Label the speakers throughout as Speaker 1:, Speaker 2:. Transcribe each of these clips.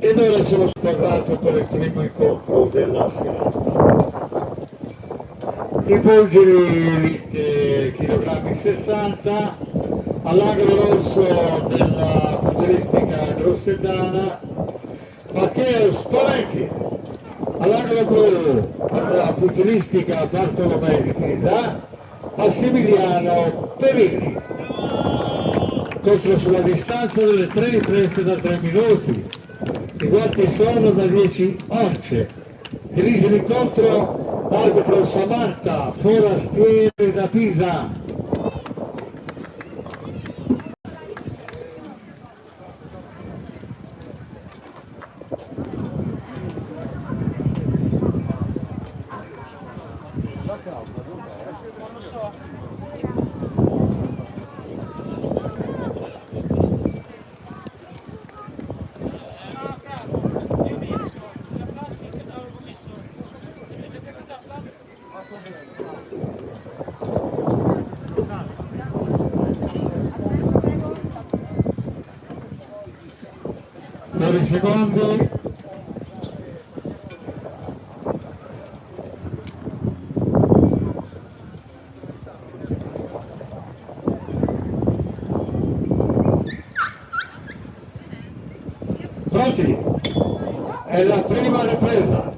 Speaker 1: ed ora sono squadrato per il primo incontro della serata. I pugili chilogrammi 60 all'angolo rosso della pugilistica grossetana Matteo Spavenchi, all'angolo blu della pugilistica Bartolomei di Pisa Massimiliano Perilli. Contro sulla distanza delle 3 riprese da 3 minuti. I guanti sono da 10 once. Dirige l'incontro l'arbitro Samantha Forastieri da Pisa. Fuori secondi. Pronti? È la prima ripresa.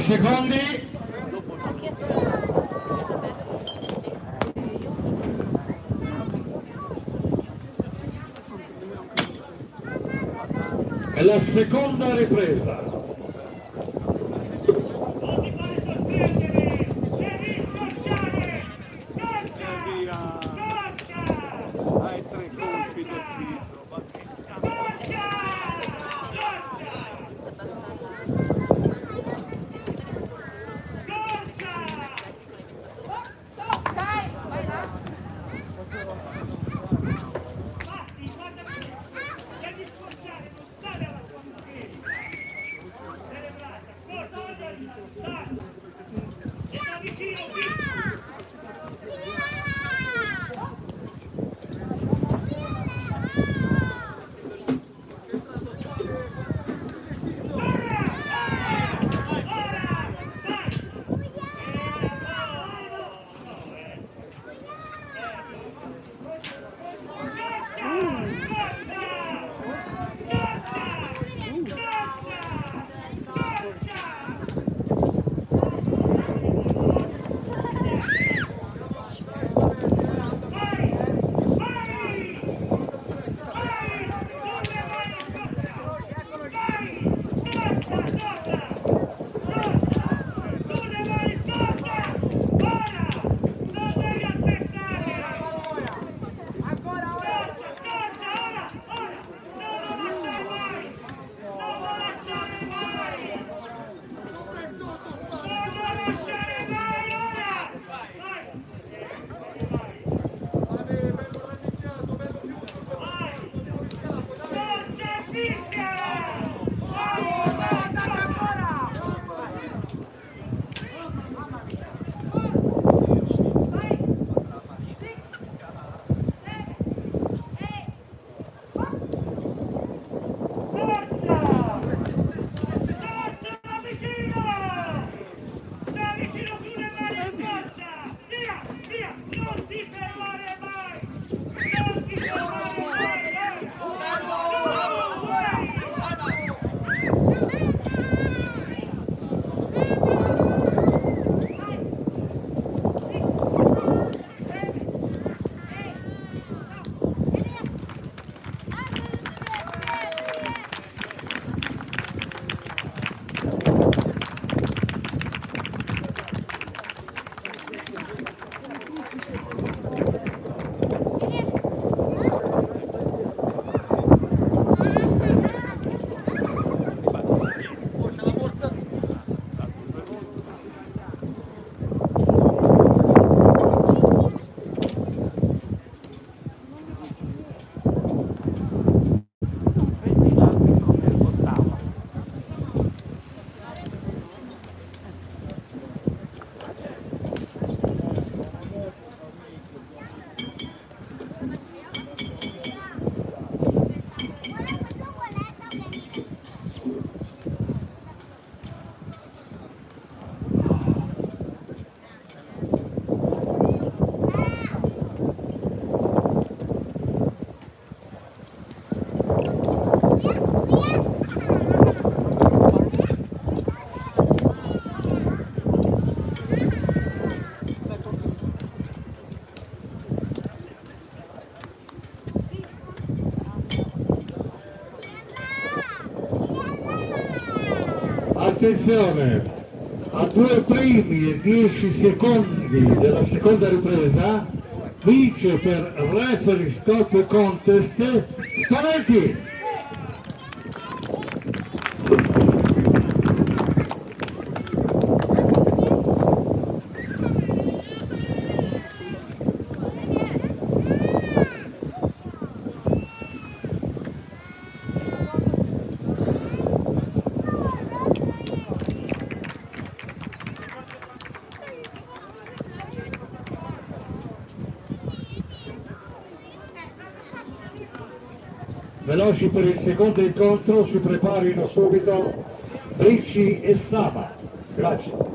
Speaker 1: secondi. È la seconda ripresa. Attenzione, a 2 primi e 10 secondi della seconda ripresa vince per referee stop contest Spalletti. Veloci per il secondo incontro, si preparino subito Ricci e Saba. Grazie.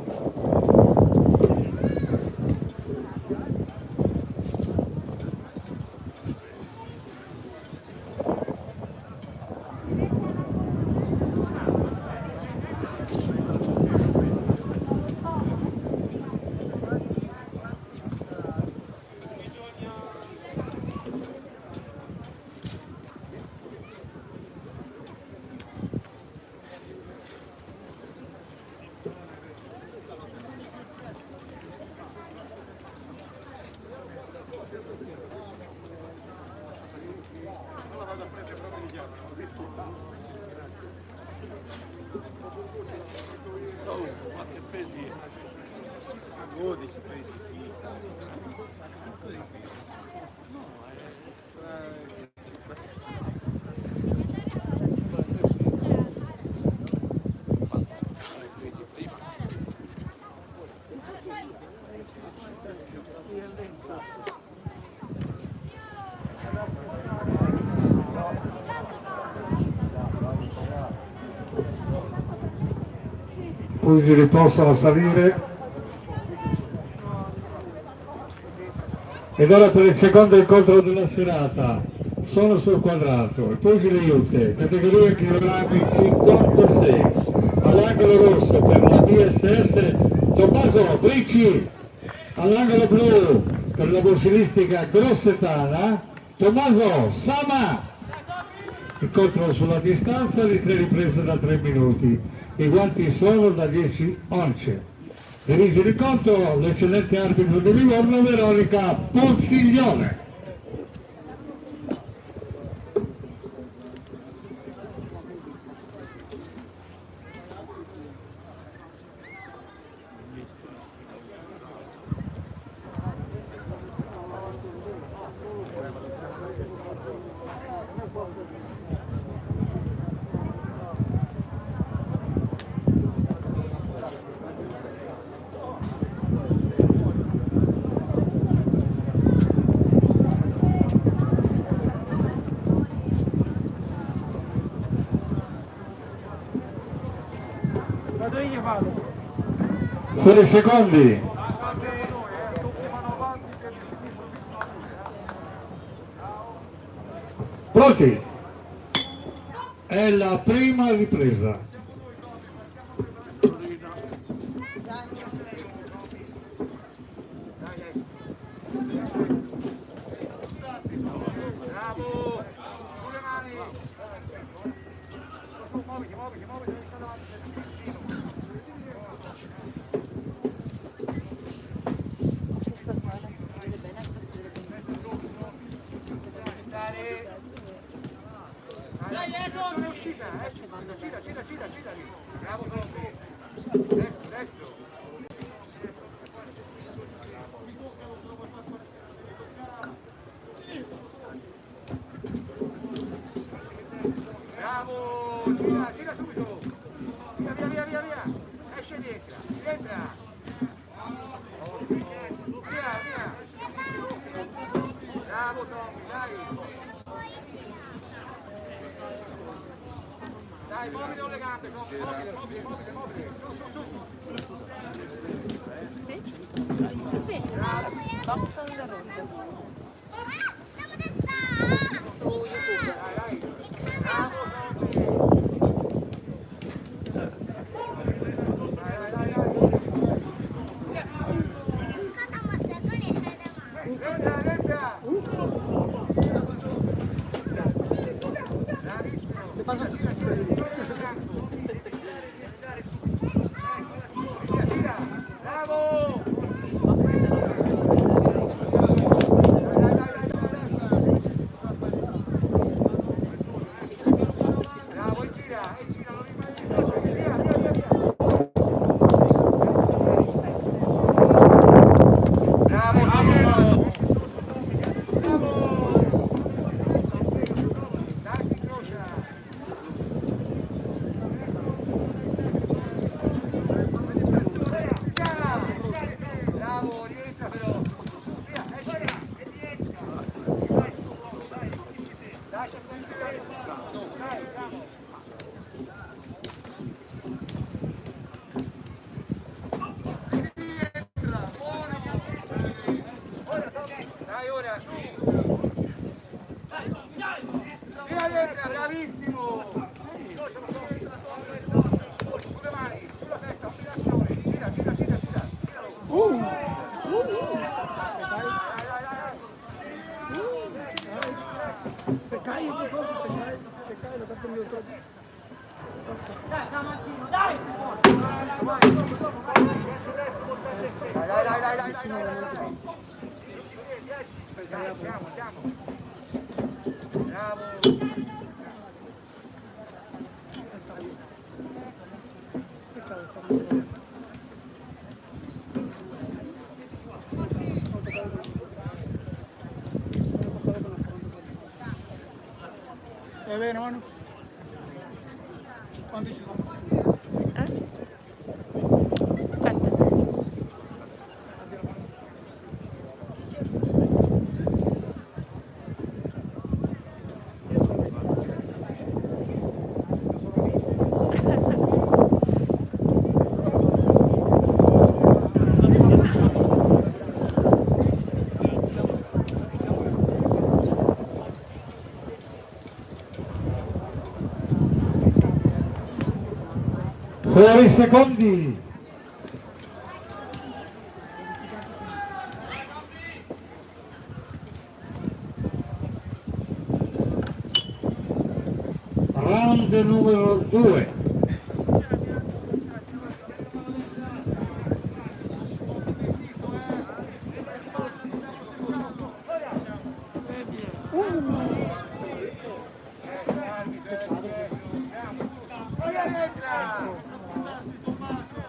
Speaker 1: Pugili possono salire. Ed ora per il secondo incontro della serata sono sul quadrato il pugile Iute, categoria chilogrammi 56, all'angolo rosso per la BSS Tommaso Bricci, all'angolo blu per la borsilistica grossetana Tommaso Sama. Incontro sulla distanza di 3 riprese da 3 minuti, i guanti sono da 10 once. Dirige l'incontro l'eccellente arbitro di Livorno Veronica Ponziglione. Per i secondi. Pronti? È la prima ripresa.
Speaker 2: Bravo Tommy. Destro. Bravo, tira subito. Via. Esce rientra. Via. Bravo Tommy, dai. Dai, muovili con le gambe, muovili. Bravissimo! Sulle mani, sulla testa, oscillazione, gira.
Speaker 3: Se cai lo sta prendendo troppo.
Speaker 2: Dai! Andiamo. Bravo!
Speaker 3: Stai bene, Manu? Quanti ci sono?
Speaker 4: 7.
Speaker 1: Fuori i secondi. Round numero 2.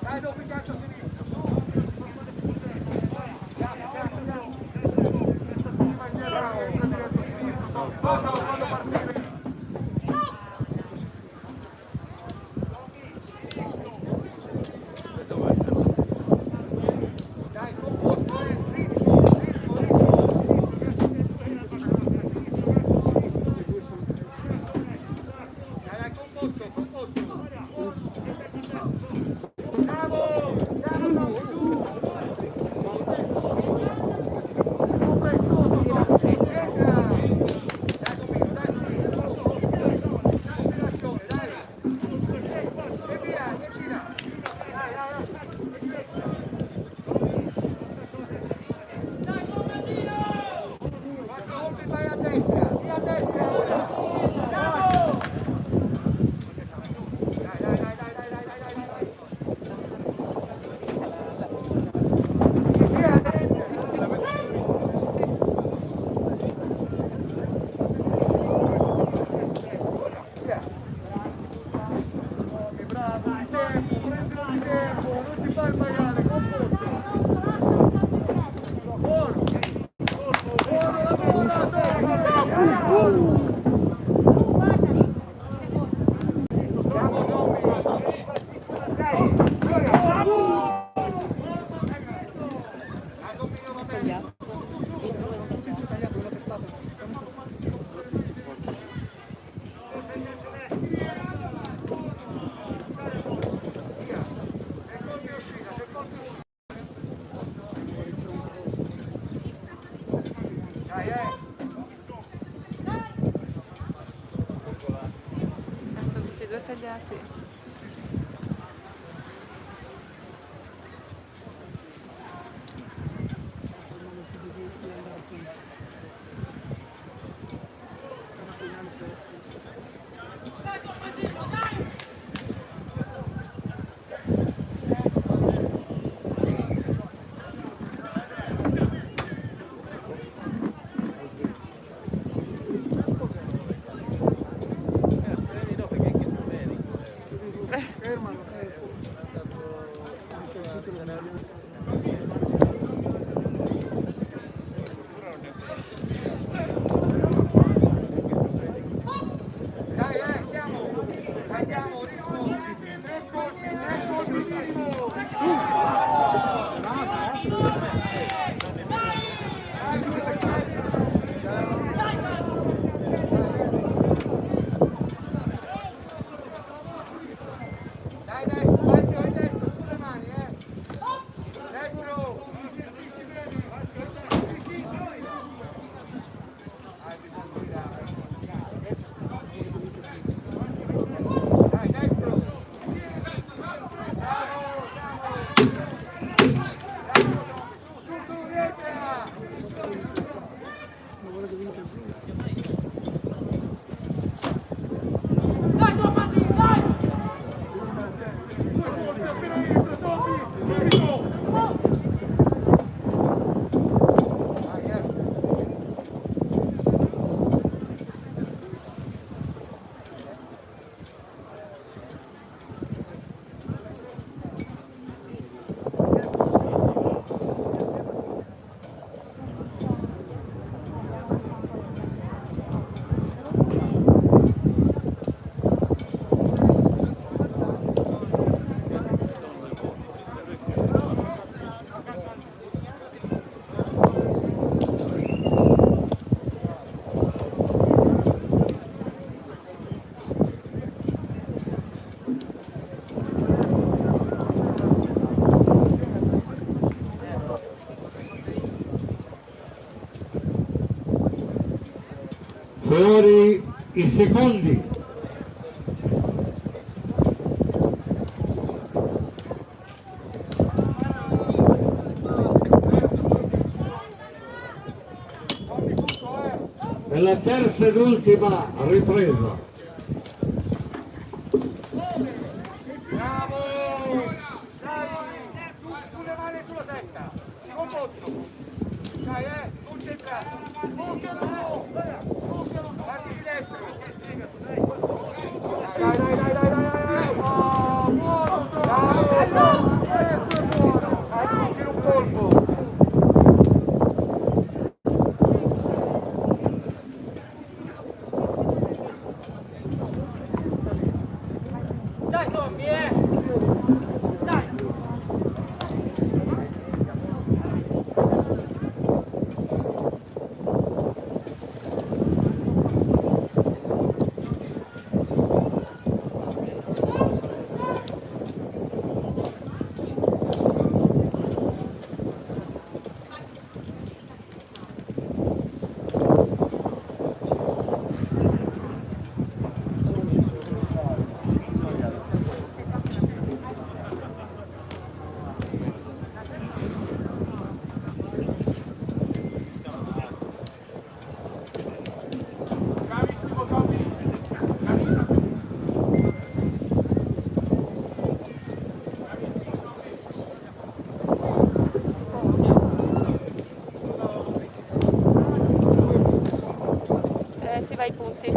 Speaker 2: Dai, dopo il calcio a sinistra. Quando partire. Dai, composto, ritmo. Dai, composto. Vai a destra ora. Bravo, il tempo, prendilo di tempo, non ci fai pagare, composto. Buono,
Speaker 3: Tutti e due tagliati una testata.
Speaker 4: Sono tutti e due tagliati.
Speaker 1: fuori i secondi. E la terza ed ultima ripresa.
Speaker 2: Bravo! Dai! Sulle mani e sulla testa! Si composto! Dai, concentrato! Toccalo! Parti di destra! Dai, dai, dai, dai, dai! Oh, buono! Bravo! Questo è buono! Dai, tira un colpo!
Speaker 5: Dai Tommy, Dai!
Speaker 4: Si va ai punti.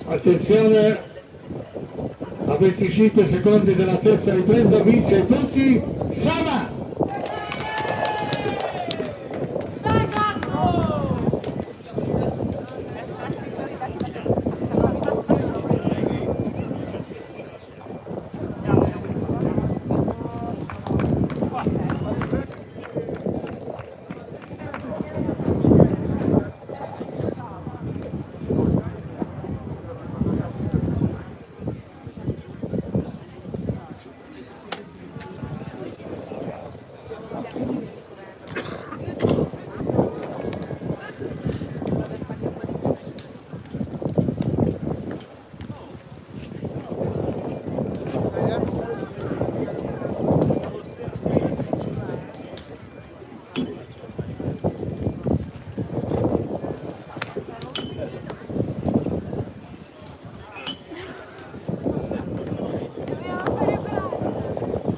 Speaker 1: Attenzione, a 25 secondi della terza ripresa vince tutti Sama!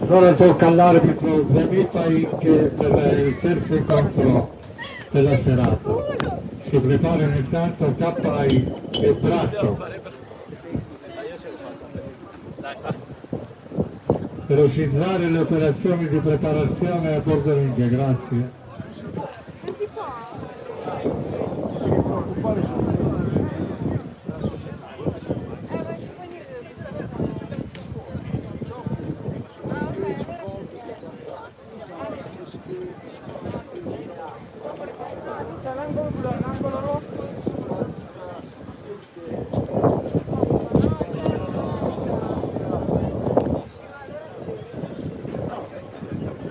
Speaker 1: Ora tocca all'arbitro Zamipaik per il terzo incontro della serata. Si preparano intanto Kappai e Bratto. Velocizzare le operazioni di preparazione a bordo ring, grazie.
Speaker 2: L'angolo rosso.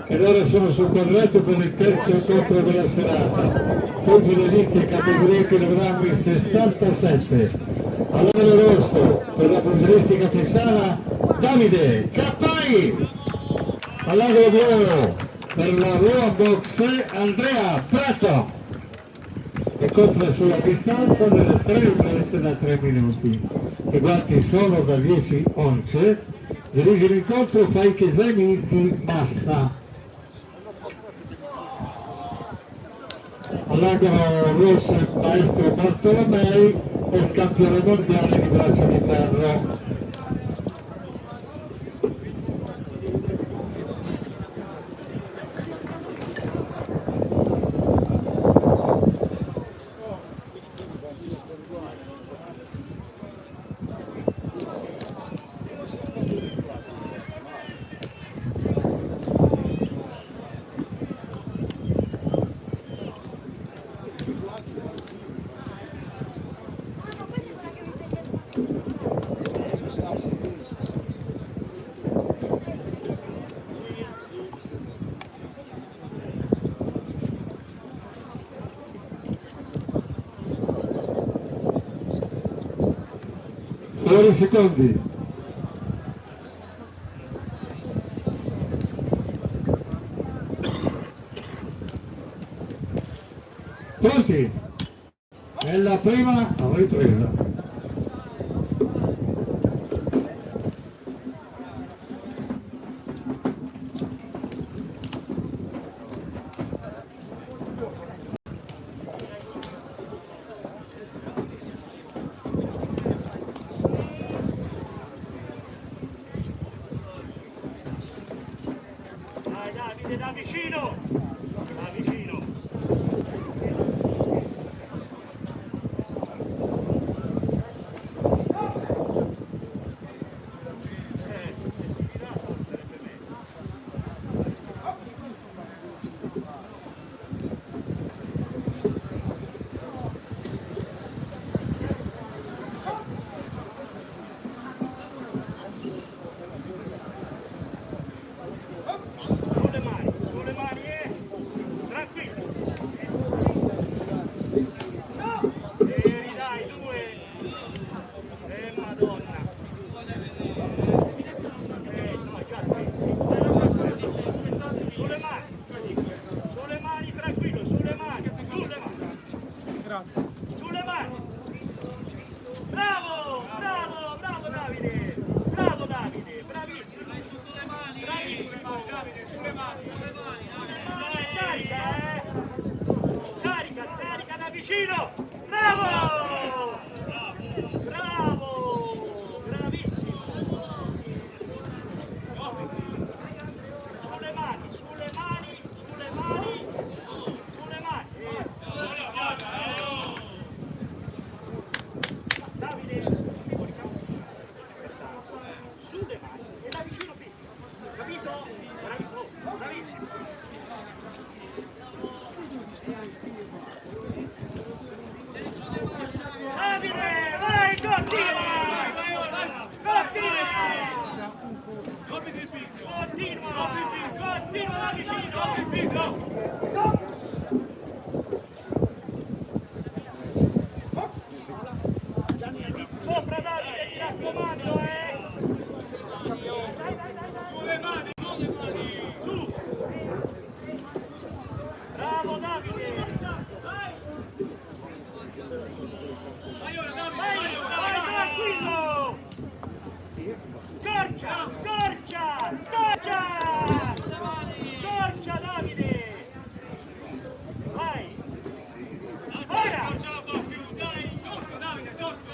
Speaker 1: Ed ora sono sul quadrato per il terzo incontro della serata. Tutti le ditte categorie che dovranno il 67. All'angolo rosso per la pugilistica pisana Davide Cappai. All'angolo blu per la Raw Box Andrea Prato. E contro sulla distanza delle 3 riprese da 3 minuti. I guanti sono da 10 once, dirige l'incontro, fai che 6 minuti, basta. All'angolo rosso il maestro Bartolomei e campione mondiale di braccio di ferro. Fuori secondi. Pronti? È la prima ripresa.
Speaker 5: Dai Davide, da vicino! Da vicino! Sulle mani, tranquillo! Dai, due! Madonna! No, già tre! Sulle mani, tranquillo, sulle mani! Grazie! Sulle mani! Bravo, bravo, bravo Davide! Bravo Davide, bravissimo! Bravissimo Davide, sulle mani! Scarica, Scarica da vicino! Bravo! Bravo! Bravissimo! Sulle mani, sulle mani, sulle mani, sulle mani! Davide! Sulle mani e da vicino qui! Capito? Bravissimo! Davide, vai, continua! Continua da vicino! Sopra Davide, mi raccomando, Sulle mani, non le mani! Su! Bravo Davide! Vai tranquillo! Scorcia! Scorcia Davide! Vai! Ora!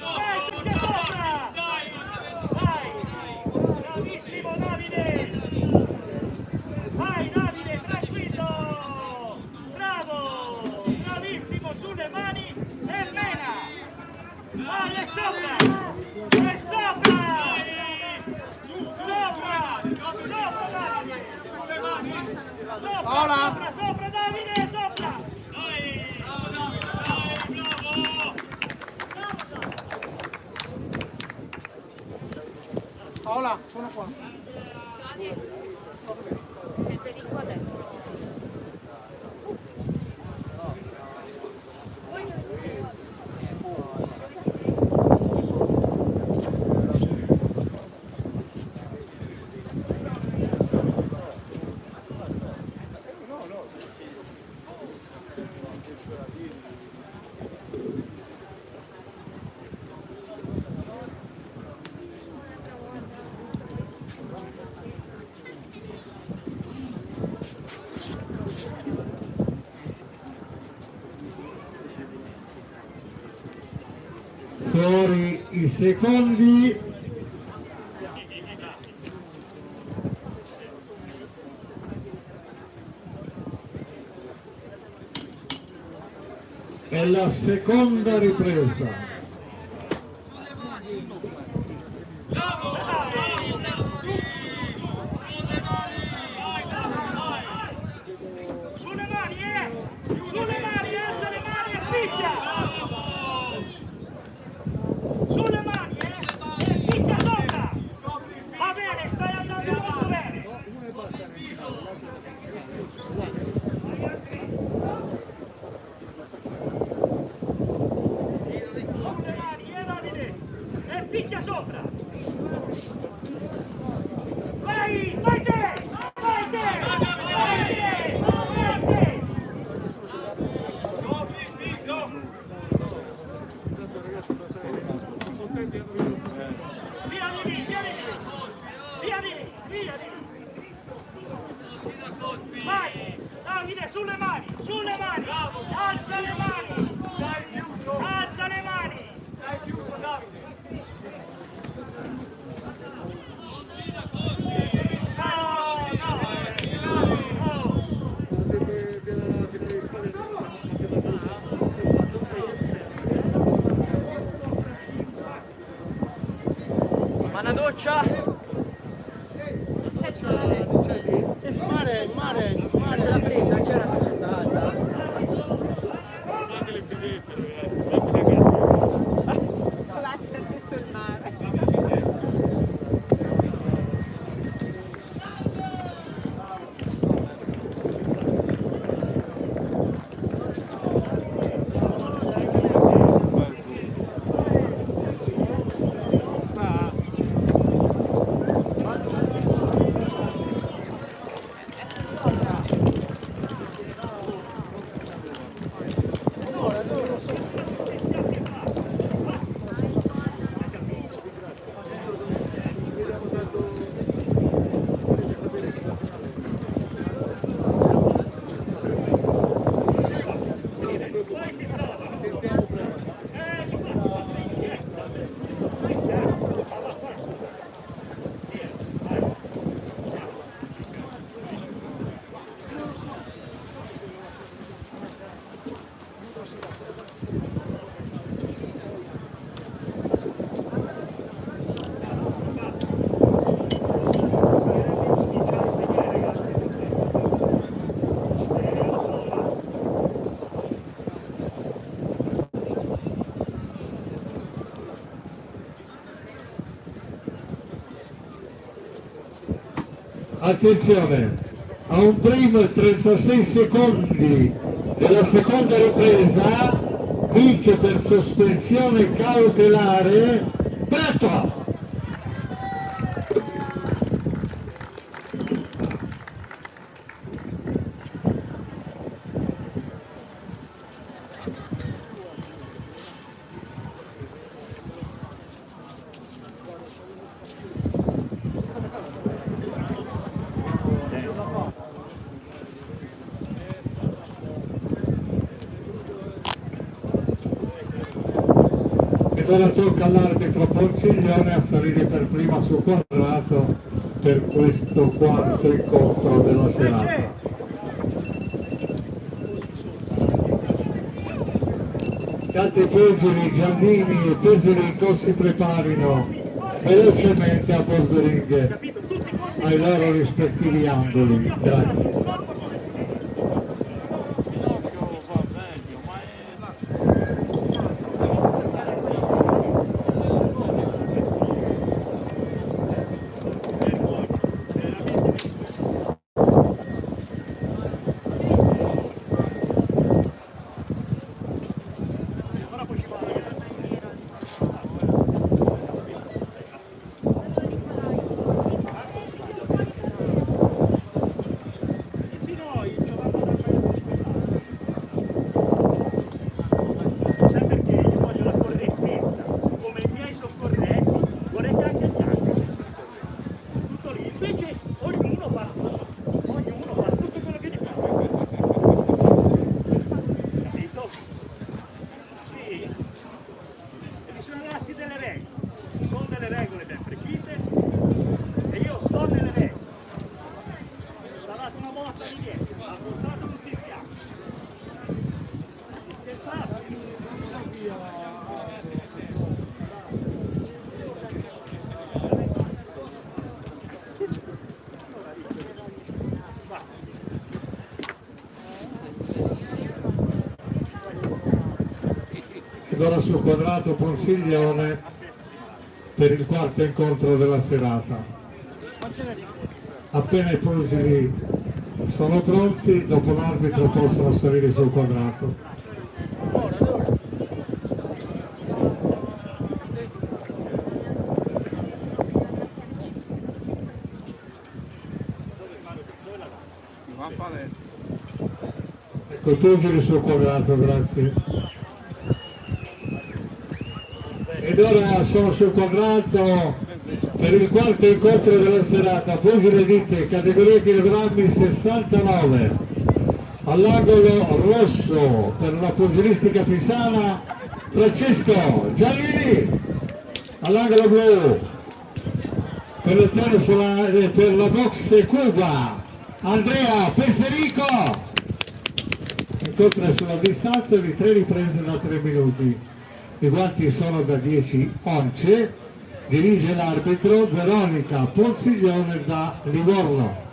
Speaker 5: Vai, tocca sopra! Vai! Bravissimo Davide! Vai Davide, tranquillo! Bravo! Bravissimo, sulle mani e mena! Vai, è sopra! È sopra! Sopra Davide! Sopra Davide, sopra!
Speaker 3: Paola, sono qua.
Speaker 4: Federico adesso.
Speaker 1: secondi. È la seconda ripresa.
Speaker 5: Sulle mani, sulle mani, alza le mani e picchia! Sulle mani, e picchia sopra! Va bene, stai andando molto bene! Sulle mani, Davide! E picchia sopra! Vai, vai te! Vai te! Vai te! Vai te! Via di lì, via di lì! Via di lì, via di lì! Vai! Davide, sulle mani! Sulle mani! Alza le mani! Alza le mani! Stai chiuso, Davide!
Speaker 6: Ma una doccia?
Speaker 3: Mare, mare,
Speaker 6: C'è la fredda, c'è la faccenda alta.
Speaker 4: Lascia tutto il mare.
Speaker 1: Attenzione, a un primo e 36 secondi della seconda ripresa vince per sospensione cautelare Prato. Ed ora tocca all'arbitro Ponziglione a salire per prima sul quadrato per questo quarto incontro della serata. Tanti pugili, Giannini e Peserico si preparino velocemente a bordering ai loro rispettivi angoli. Grazie. zona sul quadrato Ponsiglione per il quarto incontro della serata. Appena i pugili sono pronti, dopo l'arbitro possono salire sul quadrato. Ecco i pugili sul quadrato, grazie. Ed ora sono sul quadrato per il quarto incontro della serata, pugile vite, categoria chilogrammi 69. All'angolo rosso per la pugilistica pisana Francesco Giannini, all'angolo blu per il tennis per la box Cuba Andrea Peserico. Incontra sulla distanza di 3 riprese da 3 minuti. I guanti sono da 10 once. Dirige l'arbitro Veronica Ponsiglione da Livorno.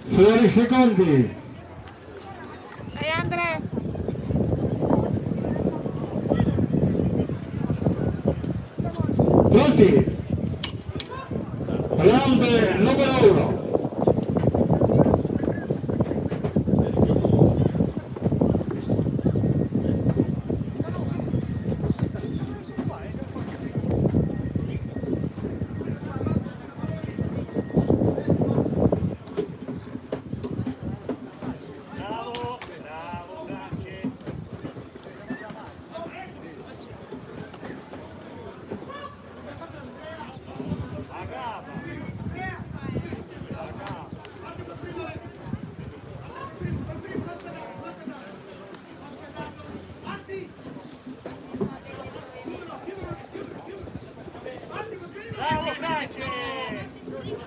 Speaker 1: Fuori secondi.
Speaker 4: Vai Andrea.
Speaker 1: Pronti? Round numero 1.
Speaker 5: Bravo Franci!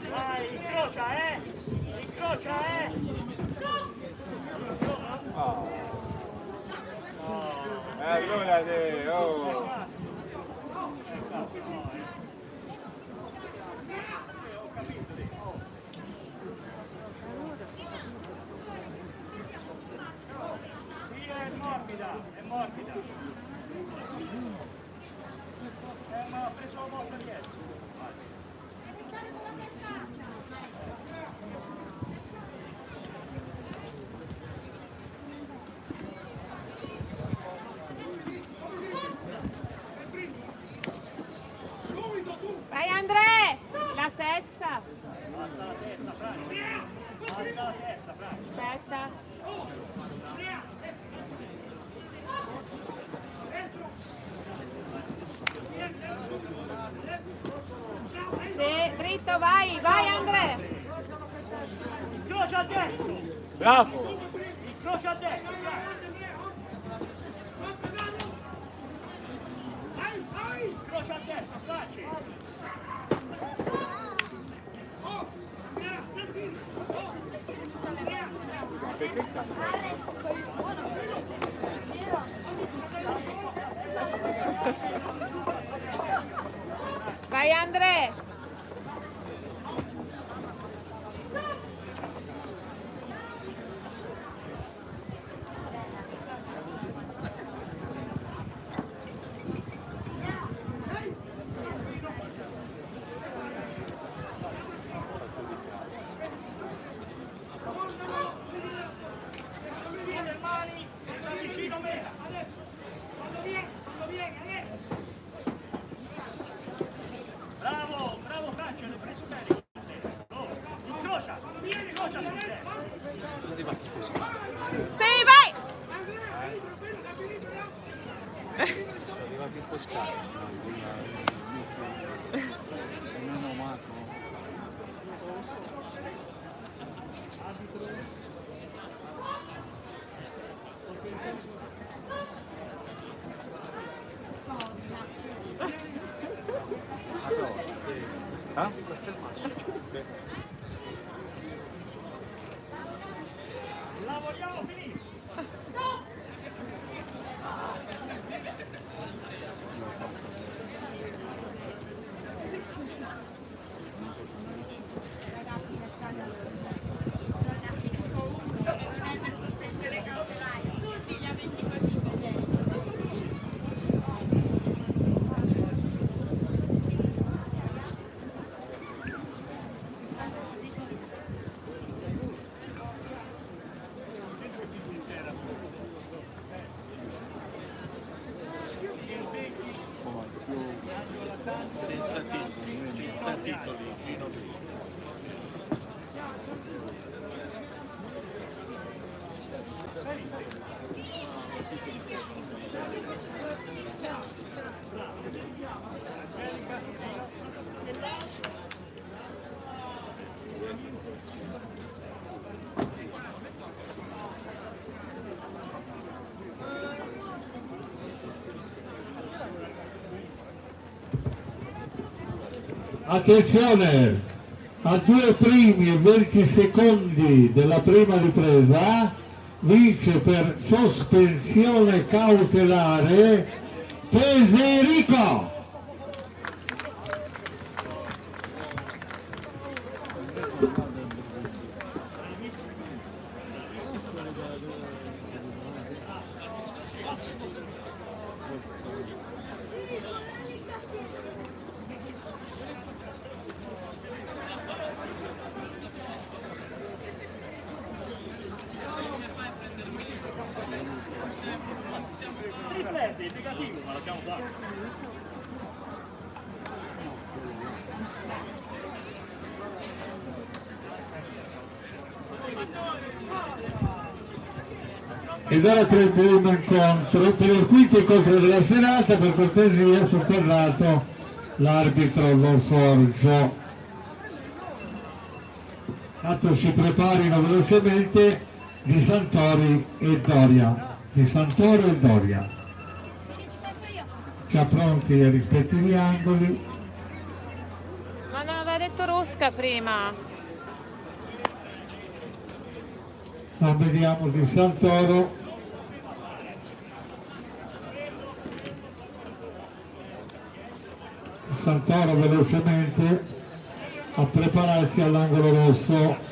Speaker 5: Vai, incrocia, Incrocia,
Speaker 3: Allora, oh!
Speaker 5: Sì, è morbida, è morbida. Ma ha preso la volta dietro.
Speaker 4: Vai Andrea. La testa.
Speaker 5: Alza la testa, Franci. Alza la testa, Franci.
Speaker 4: Testa. Sì, dritto, vai, vai Andrea.
Speaker 5: Incrocia a destra.
Speaker 3: Bravo!
Speaker 5: Incrocia a destra, Franci. Incrocia a destra, Franci.
Speaker 4: Vai Andrea.
Speaker 5: Le mani, da vicino me. Bravo,
Speaker 3: arrivati un po' scarichi, non ho Marco. Ah?
Speaker 5: Lavoriamo finito.
Speaker 7: Ragazzi, la strada non è articolo 1 e non è per sospensione cautelare. Tutti gli amici così presenti.
Speaker 3: Senza titoli, fino a
Speaker 1: Attenzione, a 2 primi e 20 secondi della prima ripresa vince per sospensione cautelare Peserico.
Speaker 5: Triplete, indicativo, ma l'abbiamo fatto.
Speaker 1: Ed ora per il primo incontro, per il quinto incontro della serata, per cortesia sul quadrato l'arbitro Lo Sorgio. Tanto si preparino velocemente Di Santori e Doria. Di Santoro e Doria. Già pronti ai rispettivi angoli.
Speaker 4: Ma non aveva detto Rusca prima.
Speaker 1: Non vediamo Di Santoro. Santoro velocemente a prepararsi all'angolo rosso.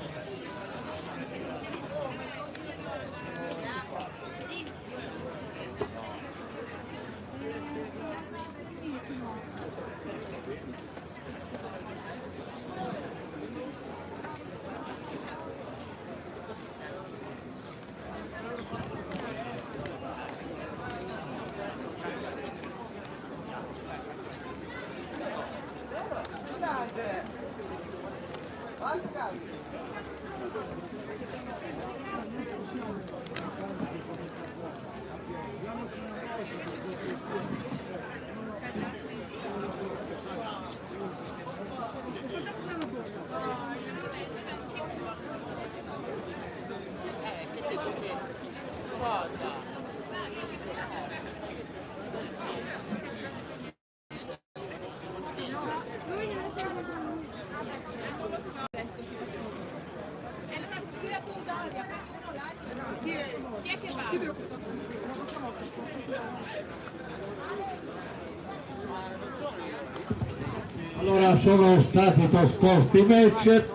Speaker 4: Chi è che va?
Speaker 1: Allora sono stati posposti i match,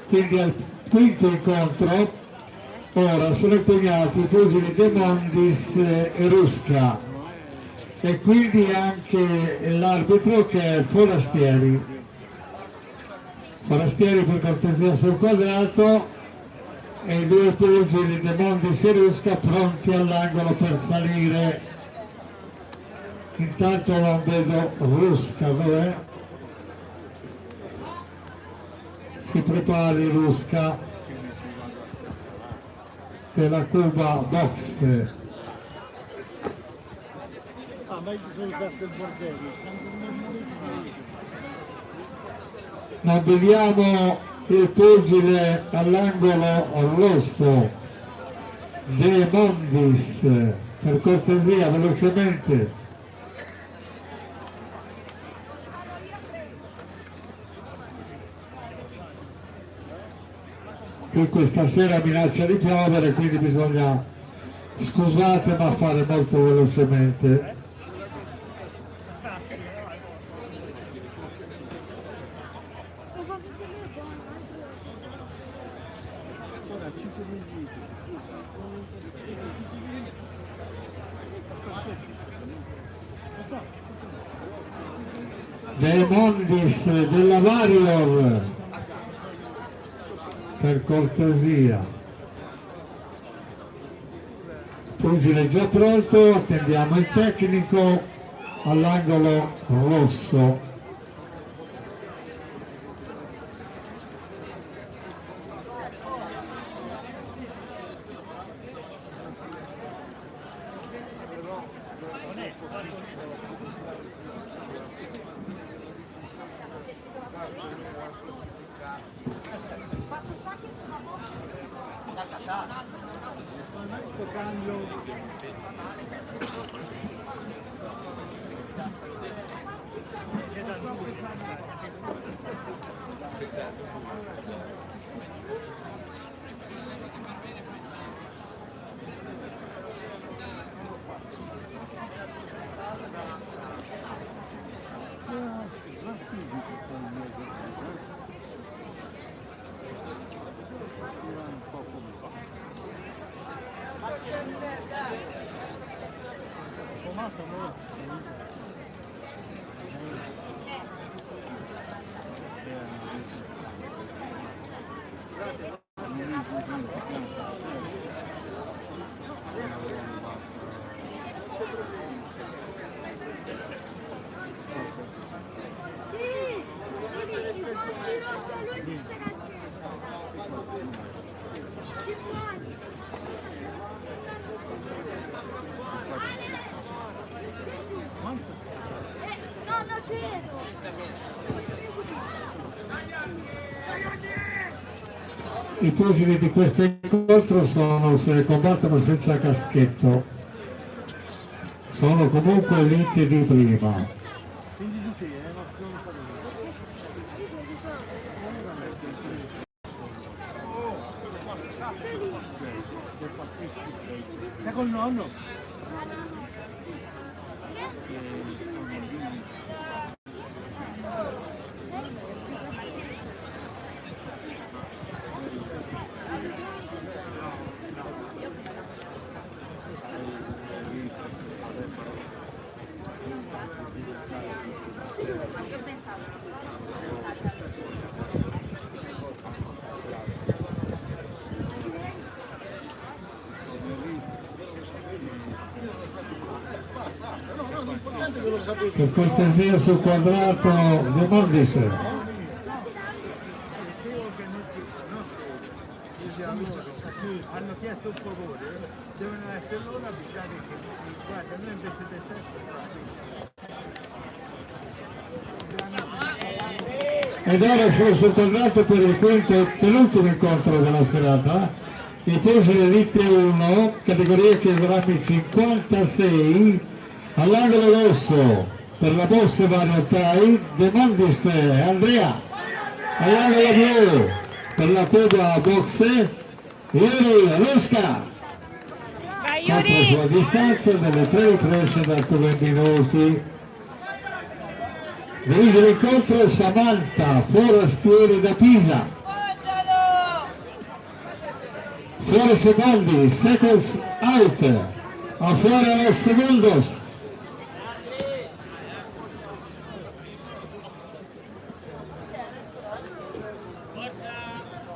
Speaker 1: quindi al quinto incontro ora sono impegnati i pugili De Mondis e Rusca e quindi anche l'arbitro che è Forastieri. Forastieri per cortesia sul quadrato e i 2 pugili De Mondis e Rusca pronti all'angolo per salire. Intanto non vedo Rusca, dov'è? Si prepari Rusca per la Cuba Box.
Speaker 3: Ah, ma io sono aperto il bordello.
Speaker 1: Non vediamo il pugile all'angolo rosso, De Mondis, per cortesia, velocemente. Qui questa sera minaccia di piovere, quindi bisogna, scusate, ma fare molto velocemente. De Mondis della Varior, per cortesia. Pugile già pronto, attendiamo il tecnico all'angolo rosso. I pugili di questo incontro combattono senza caschetto, sono comunque elite di prima.
Speaker 3: Stai col nonno?
Speaker 1: Per cortesia sul quadrato De Mondis.
Speaker 3: Hanno chiesto un favore, devono essere loro avvisati che guarda, noi invece di
Speaker 1: Ed ora sono sul quadrato per il quinto e penultimo incontro della serata. I pugili Elite 1, categoria chilogrammi 56, all'angolo rosso per la boss Variotai, De Mondis Andrea, all'angolo blu per la Cuba Boxe, Yuri Rusca,
Speaker 4: Vai
Speaker 1: contro
Speaker 4: Yuri!
Speaker 1: sua distanza delle 3 riprese da 2 minuti. Dirige l'incontro Samantha, forastieri da Pisa. 4 secondi, seconds out, afuera los segundos.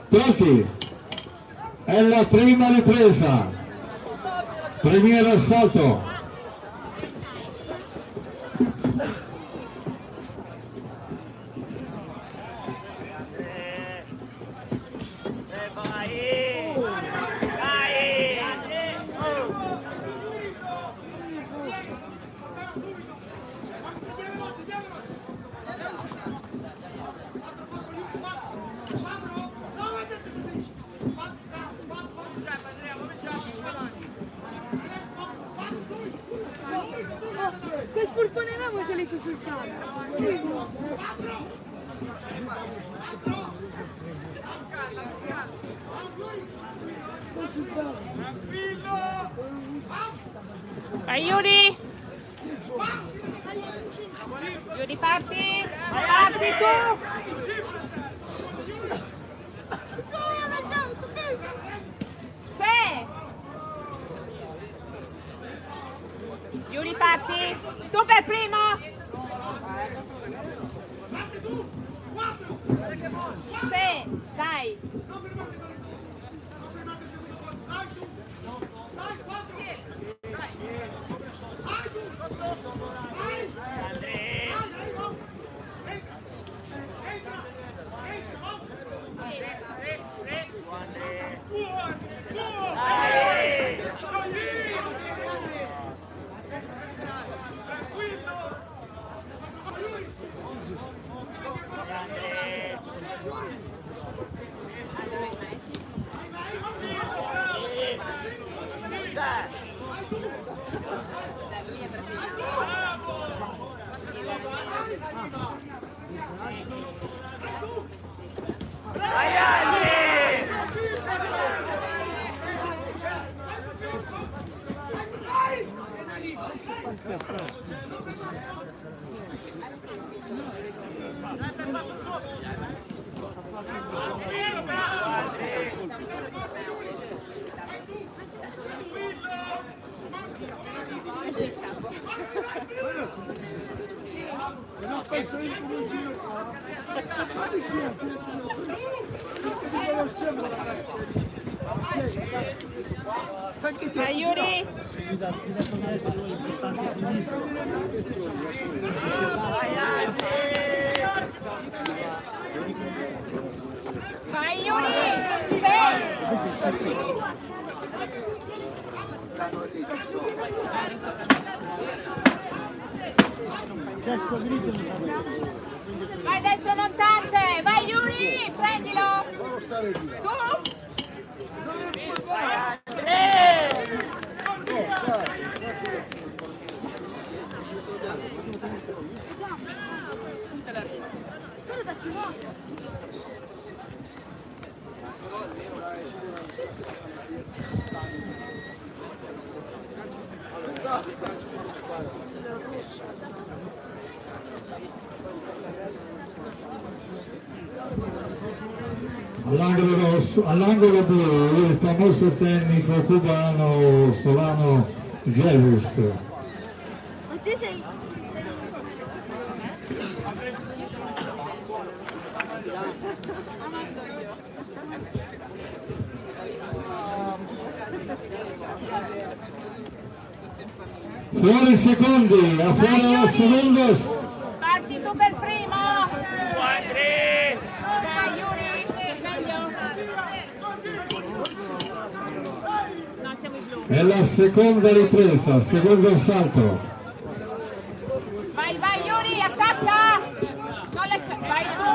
Speaker 1: Pronti? È la prima ripresa, premier assalto.
Speaker 2: furgone l'avevo salito sul campo.
Speaker 4: Vai Yuri! Yuri parti! Parti tu! Sì! Yuri parti! Tu per primo! Sì! Dai! Vai Yuri! Vai Yuri! Vai destro montante! Vai Yuri! Prendilo! Tu!
Speaker 1: All'angolo rosso, all'angolo blu, il famoso tecnico cubano Solano Jesus.
Speaker 2: Ma te sei...
Speaker 1: Fuori secondi, a fuori los segundos.
Speaker 4: Parti tu per primo! Vai Yuri! Meglio! No, siamo in blu.
Speaker 1: È la seconda ripresa, secondo salto.
Speaker 4: Vai, vai Yuri, attacca! Non lascia... Vai tu!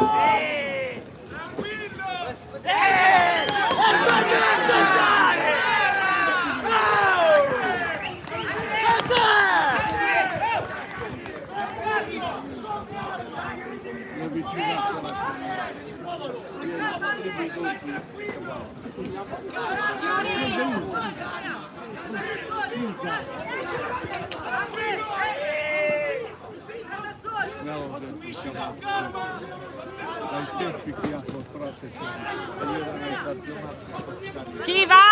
Speaker 4: Schiva!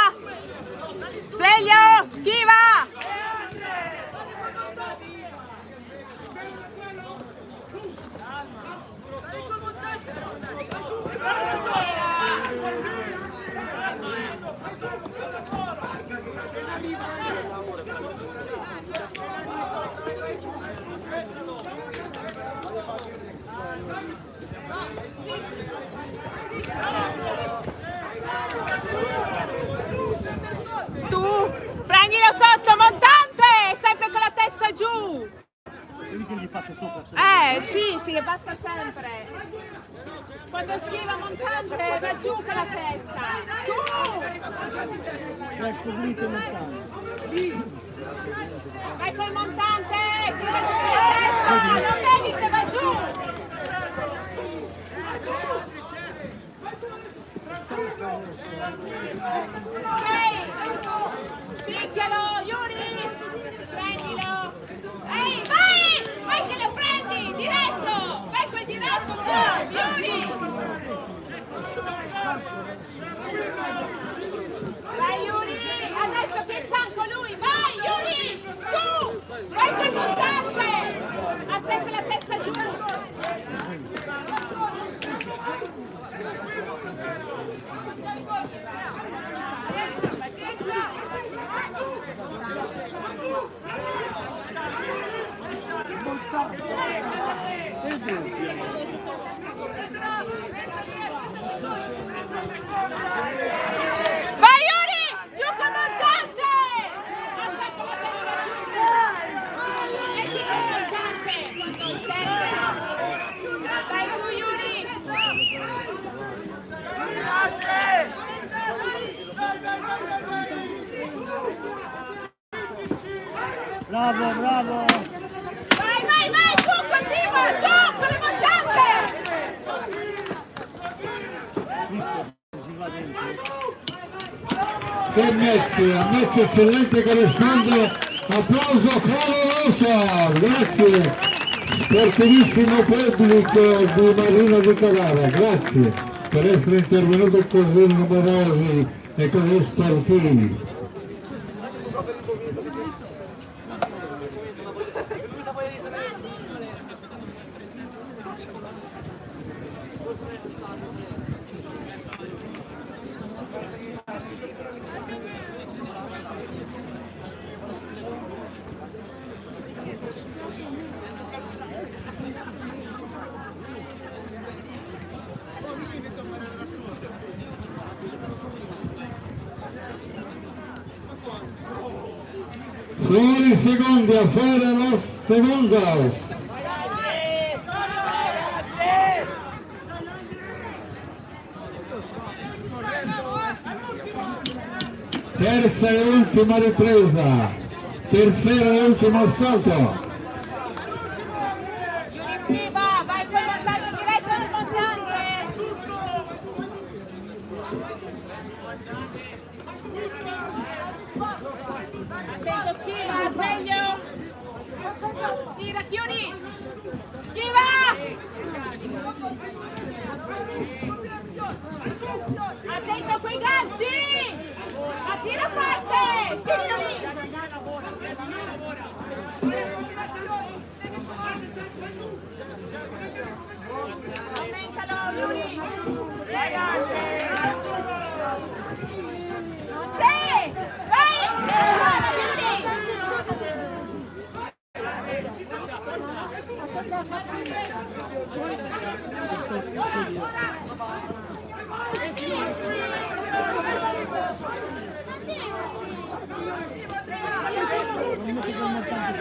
Speaker 4: Sveglio! Schiva! Tu prendilo sotto, montante, sempre con la testa giù. Sì, che passa sempre. Quando schiva montante va giù con la testa. Tu! Vai col montante. che va giù la testa, non vedi che va giù. Picchialo, Yuri! Prendilo! Ehi, vai! Vai che lo prendi! Diretto! Vai quel diretto tu! Yuri! Vai Yuri! Adesso che è stanco lui! Vai Yuri! Tu! Vai quel montante! Ha sempre la testa giù! Vai Yuri! Giù con montante! Vai tu Yuri!
Speaker 3: Bravo, bravo!
Speaker 4: Vai, vai, vai! Tu, continua! Tu, con le montante!
Speaker 1: Che match eccellente che risponde, applauso clamoroso, grazie, sportivissimo pubblico di Marina di Carrara, grazie per essere intervenuto così numerosi e così sportivi. Fuori secondi a fare lo secondos. Terza e ultima ripresa, terza e ultimo assalto.
Speaker 4: Viva, vai con l'andato diretto al montante! Attento schiva, sveglio! Tira, chiudi! Schiva! Attento a quei ganci! Ma tira forte! Tiralo lì! Aumentalo, Yuri! Sì! Vai! Brava, Yuri!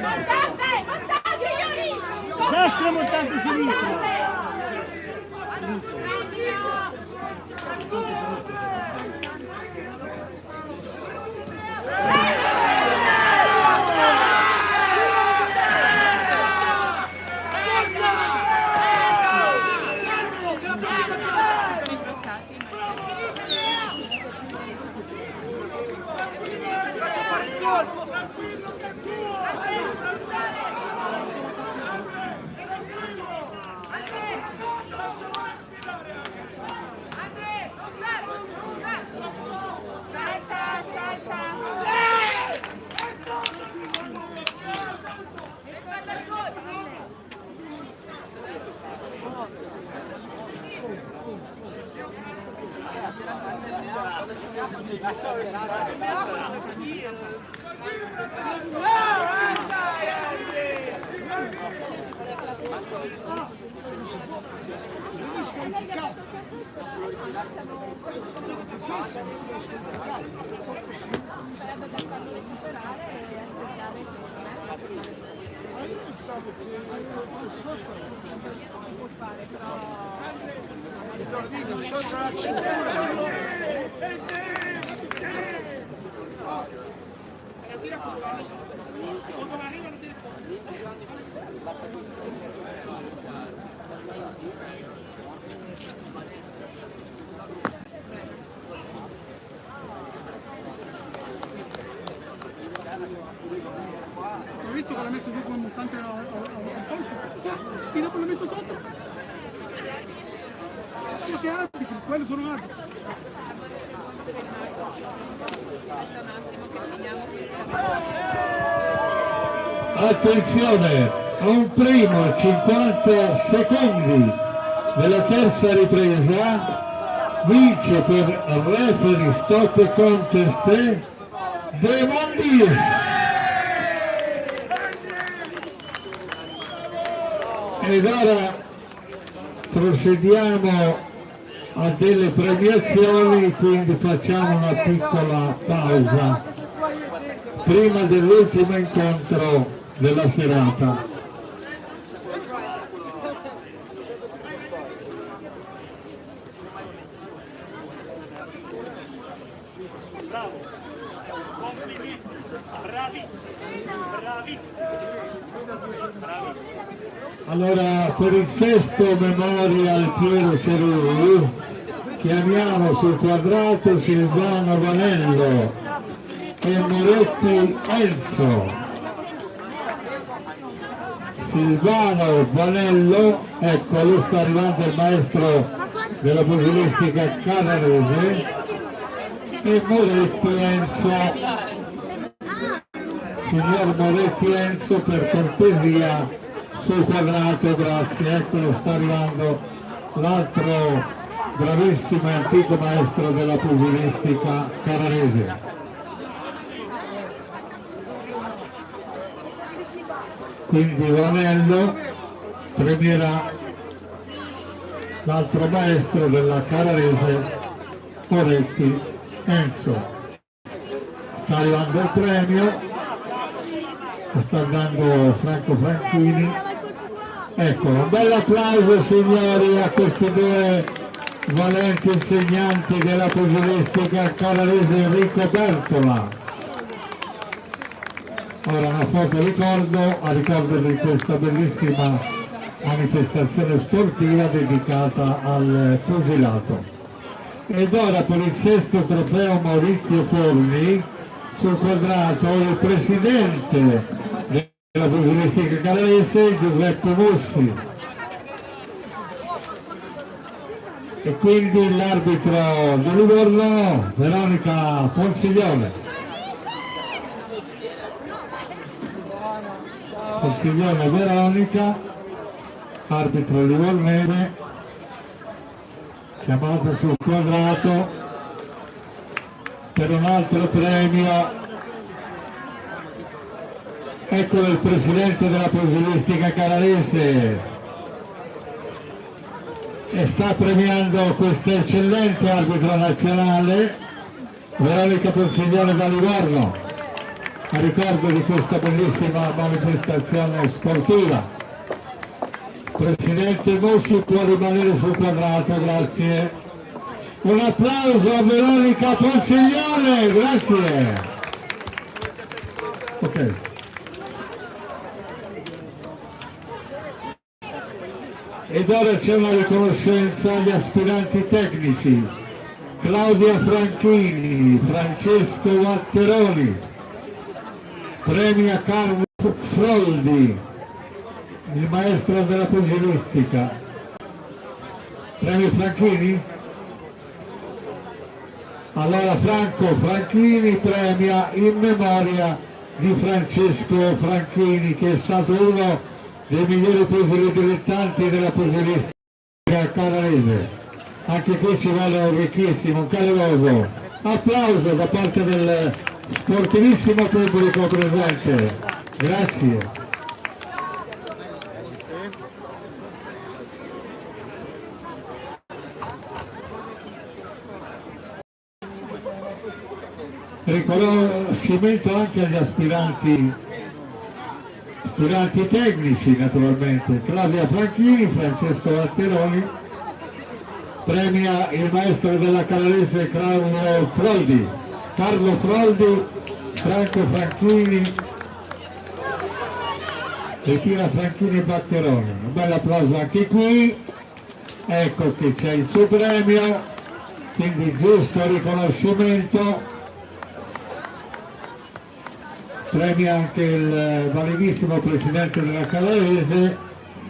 Speaker 4: Montante! Montante, Yuri!
Speaker 3: Destra, montante, sinistra!
Speaker 2: Sotto la cintura! Quando arrivano Ho visto che l'ha messo giù con un mutante al colpo. E dopo l'ha messo sotto. Siete arbitri, quelli sono arbitri.
Speaker 1: Attenzione, a un primo 50 secondi della terza ripresa vince per referee stop contest De Mondis. Ed ora procediamo a delle premiazioni, quindi facciamo una piccola pausa prima dell'ultimo incontro della serata.
Speaker 5: Bravo, complimenti, bravissimo, bravissimo, bravissimo.
Speaker 1: Allora, per il sesto Memorial Piero Cerulli chiamiamo sul quadrato Silvano Vanello e Moretti Enzo. Silvano Vanello, eccolo, sta arrivando il maestro della pugilistica canarese, e Moretti Enzo. Signor Moretti Enzo, per cortesia sul quadrato, grazie. Eccolo, sta arrivando l'altro bravissimo e antico maestro della pugilistica canarese. Quindi Vanello premierà l'altro maestro della canarese, Moretti Enzo. Sta arrivando il premio, lo sta dando Franco Franchini. Ecco, un bel applauso signori a questi due valenti insegnanti della pugilistica canarese, Enrico Bertola. Ora una foto a ricordo di questa bellissima manifestazione sportiva dedicata al pugilato. Ed ora per il sesto trofeo Maurizio Forni sul quadrato il presidente della pugilistica canarese Giuseppe Mussi e quindi l'arbitro di Livorno Veronica Ponsiglione. Consiglione Veronica, arbitro livornese, chiamata sul quadrato per un altro premio. Eccolo il presidente della pugilistica canarese e sta premiando questa eccellente arbitro nazionale Veronica Consiglione da Livorno, a ricordo di questa bellissima manifestazione sportiva. Presidente Mussi può rimanere sul quadrato, grazie. Un applauso a Veronica Ponsiglione, grazie. Ok. Ed ora c'è una riconoscenza agli aspiranti tecnici. Claudia Franchini, Francesco Vatteroli. Premia Carlo Froldi, il maestro della pugilistica. Premio Franchini? Allora Franco Franchini premia in memoria di Francesco Franchini, che è stato uno dei migliori pugili dilettanti della pugilistica canarese. Anche qui ci vuole un ricchissimo, un caloroso applauso da parte del sportivissimo pubblico presente, grazie. Riconoscimento anche agli aspiranti tecnici naturalmente. Claudia Franchini, Francesco Vatteroli, premia il maestro della canarese Carlo Froldi, Franco Franchini Bettina Franchini Batteroni. Un bel applauso anche qui. Ecco che c'è il suo premio, quindi giusto riconoscimento. Premia anche il validissimo presidente della Calarese,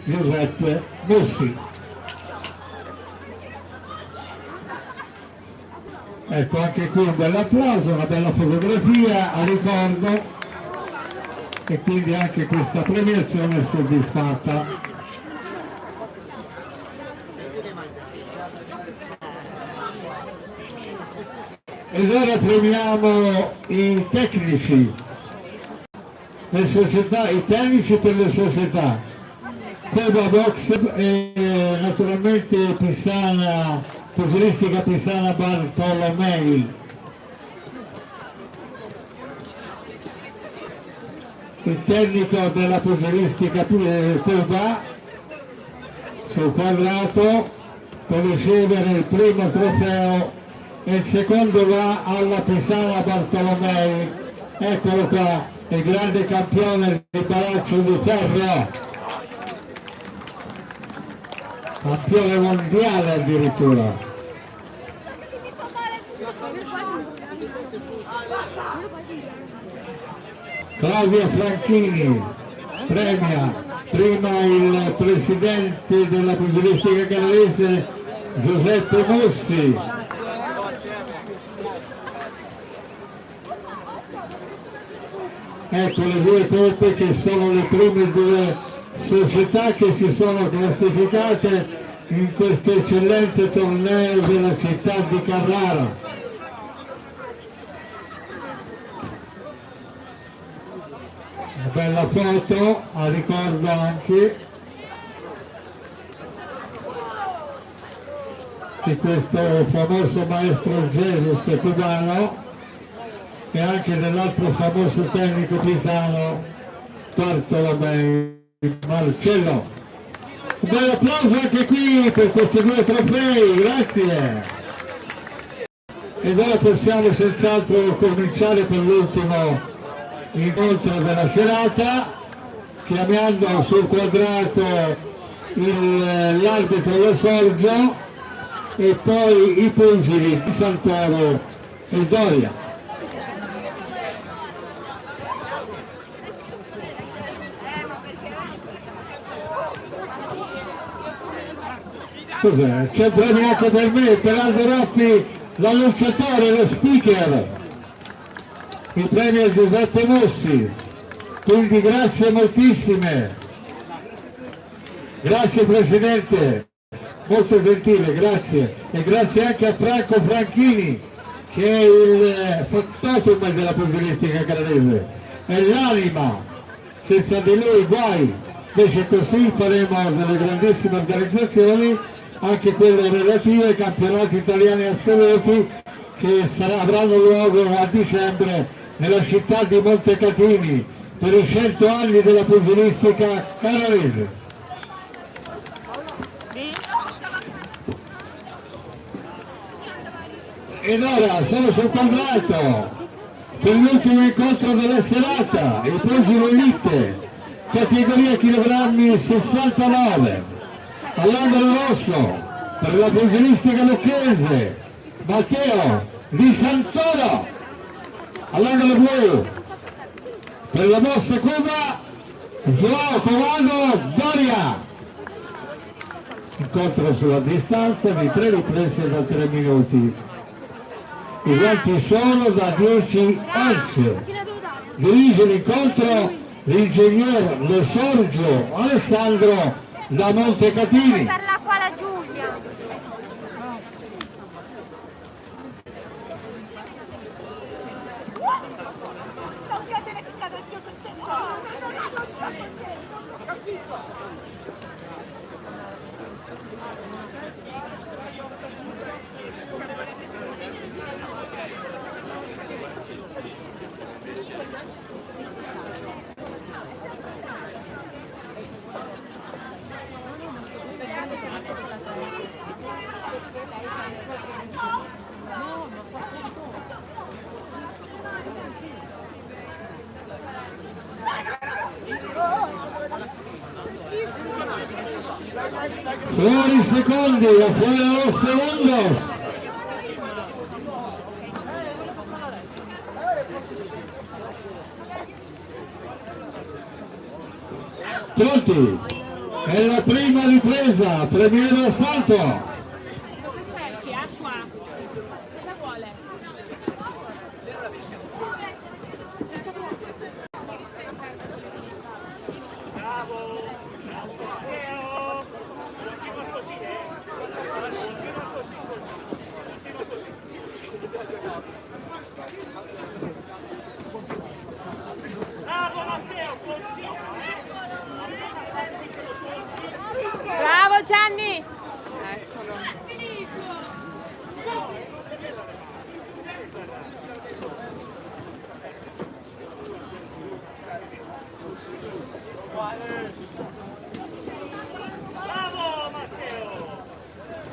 Speaker 1: Giuseppe Mussi. Ecco anche qui un bel applauso, una bella fotografia a ricordo e quindi anche questa premiazione è soddisfatta. Ed ora premiamo i tecnici, le società, i tecnici per le società, Cobra Box e naturalmente Pisana, pugilistica Pisana Bartolomei. Il tecnico della pugilistica Cobra sul quadrato per ricevere il primo trofeo e il secondo va alla Pisana Bartolomei. Eccolo qua, il grande campione di Palazzo di Ferro, campione mondiale addirittura. Claudio Franchini premia prima il presidente della pugilistica calarese Giuseppe Mussi. Ecco le due coppe che sono le prime due società che si sono classificate in questo eccellente torneo della città di Carrara. Una bella foto a ricordo anche di questo famoso maestro Jesus cubano e anche dell'altro famoso tecnico pisano Bartolomei Marcello. Un bel applauso anche qui per questi due trofei, grazie. Ed ora possiamo senz'altro cominciare per l'ultimo incontro della serata, chiamando sul quadrato l'arbitro Lo Sorgio e poi i pugili di Santoro e Doria. Cos'è? C'è il premio anche per me, per Aldo Roppi, l'annunciatore, lo speaker. Il premio a Giuseppe Mussi. Quindi grazie moltissime. Grazie Presidente, molto gentile, grazie. E grazie anche a Franco Franchini, che è il totem della pugilistica calarese. È l'anima, senza di lui guai. Invece così faremo delle grandissime organizzazioni, anche quelle relative ai campionati italiani assoluti che avranno luogo a dicembre nella città di Montecatini per i 100 anni della pugilistica calarese. Ed ora sono sul quadrato per l'ultimo incontro della serata, il pugile elite, categoria chilogrammi 69. All'angolo rosso per la pugilistica lucchese Matteo Di Santoro, all'angolo blu per la mossa Cuba Joao Comando Doria. Incontro sulla distanza di 3 riprese da 3 minuti. I guanti sono da 10 once. Dirige l'incontro l'ingegner Lo Sorgio Alessandro da Montecatini.
Speaker 7: Per la quale Giulia.
Speaker 1: Fuori secondi, afuera los segundos. Pronti? È la prima ripresa, premiere assalto.
Speaker 4: Cosa cerchi? Acqua? Cosa vuole?
Speaker 5: Bravo! Bravo Matteo! Continua così, Continua così, continua così. Bravo Matteo, continua!
Speaker 4: Bravo Gianni!
Speaker 5: Bravo Matteo!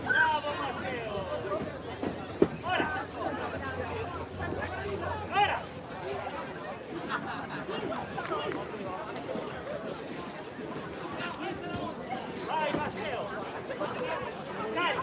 Speaker 5: Bravo Matteo! Ora! Ora! Vai Matteo! Dai!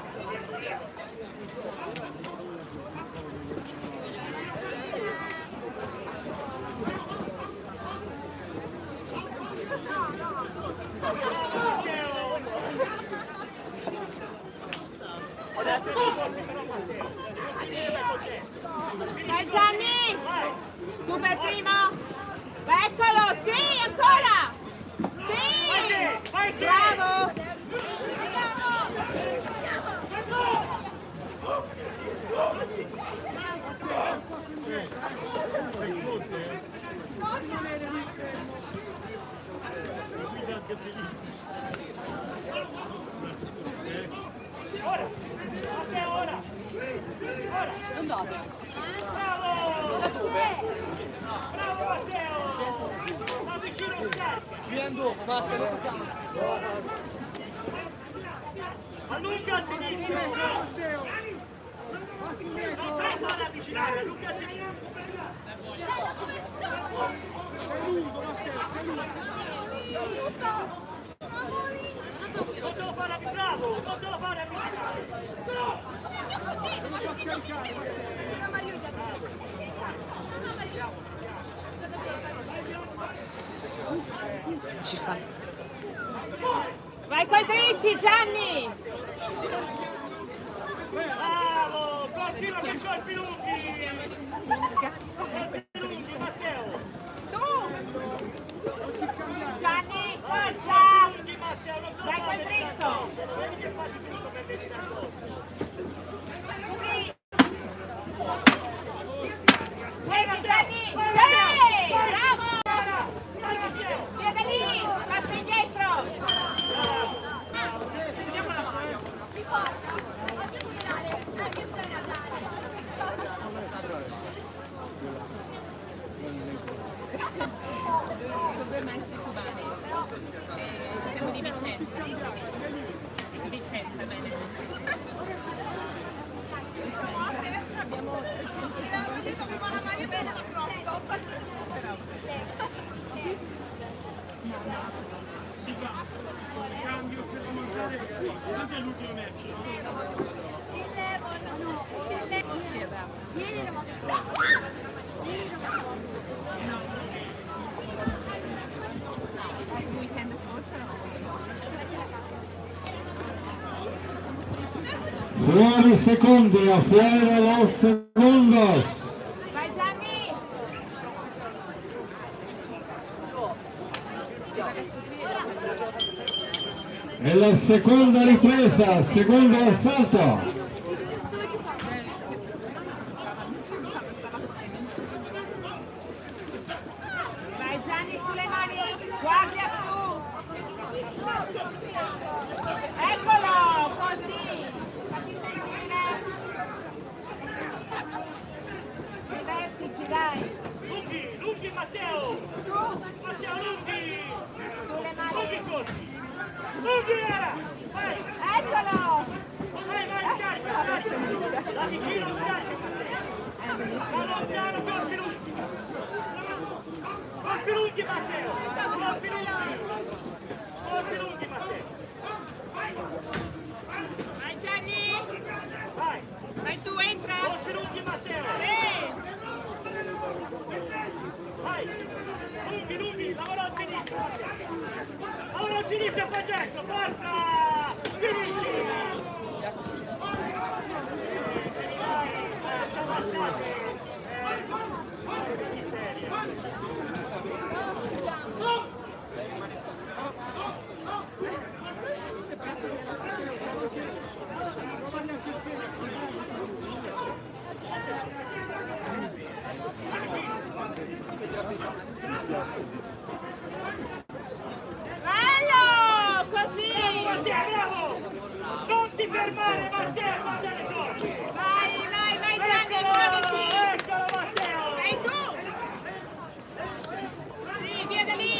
Speaker 4: Vai Gianni! Tu per primo! Eccolo! Sì, ancora! Sì!
Speaker 5: Vai te!
Speaker 4: Bravo!
Speaker 5: Ora! Matteo, ora! Ora!
Speaker 6: Andate.
Speaker 5: Bravo!
Speaker 6: Da dove?
Speaker 5: Bravo Matteo! Da vicino scarica!
Speaker 6: Vieni dopo, maschera in campo.
Speaker 5: Allunga a sinistra! Non pensa ad avvicinare, allunga a sinistra! Non te lo fare, bravo! Non te lo fare avvicinare!
Speaker 4: Ci fai. Vai coi dritti Gianni!
Speaker 5: Bravo! Continua che colpi lunghi! Colpi lunghi, Matteo!
Speaker 4: Gianni, forza!
Speaker 5: Lunghi, Matteo! Non te lo
Speaker 4: Vai col
Speaker 5: fare
Speaker 4: dritto!
Speaker 5: Vedi che fai dritto per venire addosso!
Speaker 4: Vedi Gianni! Sì! Bravo!
Speaker 5: Vai Matteo!
Speaker 4: Piede lì! Passa indietro! Dovremmo essere cubani. Siamo di Vicenza. Vicenza, bene. Abbiamo
Speaker 5: Cambio per mangiare perché è l'ultimo match.
Speaker 1: Fuori secondi, afuera los segundos.
Speaker 4: Vai Gianni!
Speaker 1: È la seconda ripresa, secondo assalto.
Speaker 4: Vai Gianni sulle mani! Guardia su! Eccolo! Così! Fatti sentire! Divertiti, dai!
Speaker 5: Lunghi, lunghi Matteo! Matteo, lunghi!
Speaker 4: Sulle mani!
Speaker 5: Lunghi corti! Lunghi era! Vai!
Speaker 4: Eccolo!
Speaker 5: Vai, vai, scarica, scarica! Da vicino scarica! Da lontano, corpi lunghi! Corpi lunghi Matteo! Corpi lunghi! Corpi lunghi Matteo! Finisci!
Speaker 4: Bello! Così!
Speaker 5: Matteo, bravo! Non ti fermare, Matteo, guarda le cose!
Speaker 4: Vai, Gianni, muoviti!
Speaker 5: Eccolo, Matteo!
Speaker 4: Sei tu! Sì, via da lì!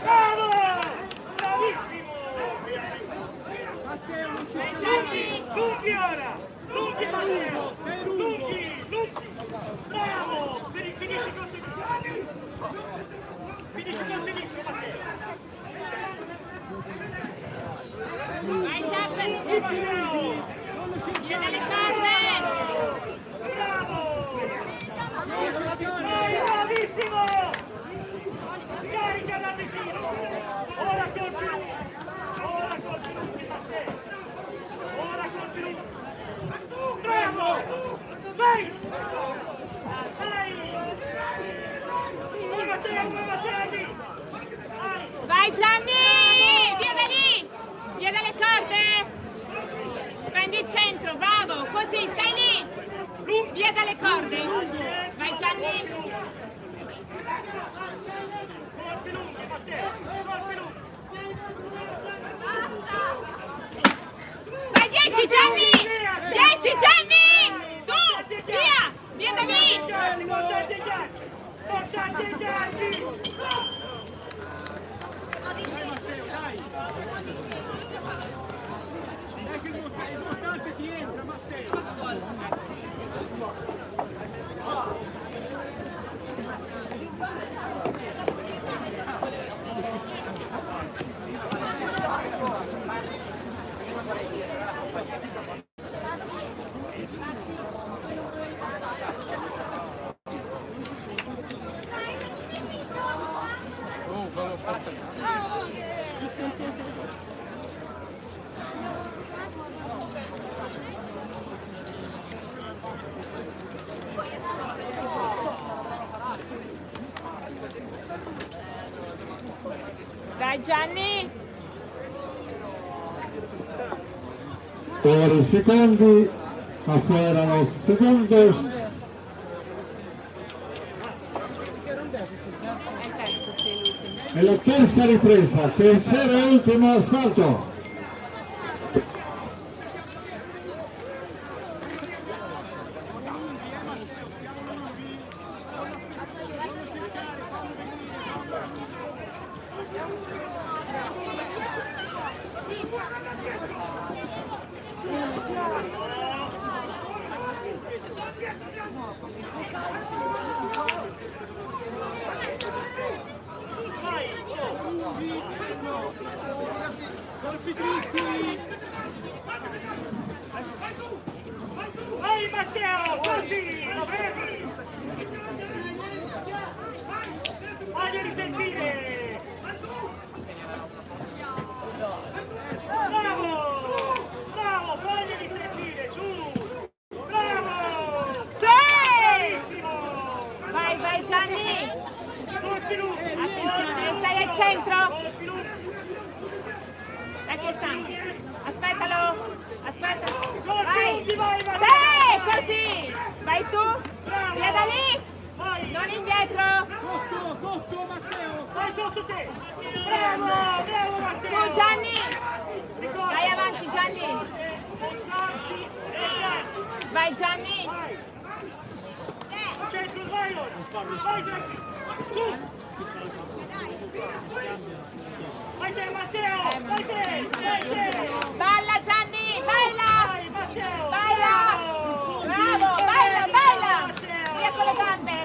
Speaker 5: Bravo! Bravissimo!
Speaker 4: Vai Gianni!
Speaker 5: Lunghi ora! Lunghi, Matteo! Lunghi! Bravo! Finisci col sinistro! Finisci col sinistro, Matteo!
Speaker 4: Vai Zapper!
Speaker 5: Matteo!
Speaker 4: Via dalle corde!
Speaker 5: Bravo! Vai, bravissimo! Scarica da vicino! Ora colpi lunghi! Matteo! Ora colpi lunghi! Bravo! Vai! Vai! Vai Matteo! Vai!
Speaker 4: Vai Gianni! Via da lì! Via dalle corde! Prendi il centro, bravo! Così, stai lì! Via dalle corde! Vai Gianni!
Speaker 5: Colpi lunghi, Matteo! Colpi lunghi!
Speaker 4: Vai 10 Gianni! 10 Gianni! Tu! Via! Via da lì!
Speaker 5: Portate i ghiacci!
Speaker 3: Dai che l'importante ti entra, Matteo!
Speaker 4: Dai Gianni!
Speaker 1: Ora i secondi, afuera los segundos. E la terza ripresa, tercero e ultimo assalto.
Speaker 5: Vai Matteo, così, lo vedi? Voglio risentire! Bravo! Bravo, voglio risentire, su! Bravo!
Speaker 4: Sì!
Speaker 5: Bravissimo!
Speaker 4: Vai Gianni!
Speaker 5: Colpi lunghi!
Speaker 4: Attenzione, stai al centro!
Speaker 5: Colpi lunghi!
Speaker 4: Dai che sta! Aspettalo! Aspetta!
Speaker 5: Colpi lunghi, vai Matteo!
Speaker 4: Sì, così! Vai tu! Via da lì!
Speaker 5: Vai!
Speaker 4: Non indietro!
Speaker 3: Cotto, Matteo!
Speaker 5: Vai sotto te! Bravo! Bravo Matteo!
Speaker 4: Tu Gianni!
Speaker 5: Ricorda!
Speaker 4: Vai avanti Gianni!
Speaker 5: Portarti e dai!
Speaker 4: Vai Gianni!
Speaker 5: Vai! Centro, vai ora! Vai Gianni! Tu! Vai te Matteo! Vai te! Vai te!
Speaker 4: Balla Gianni! Balla!
Speaker 5: Vai Matteo!
Speaker 4: Balla! Bravo! Balla! Via con le gambe!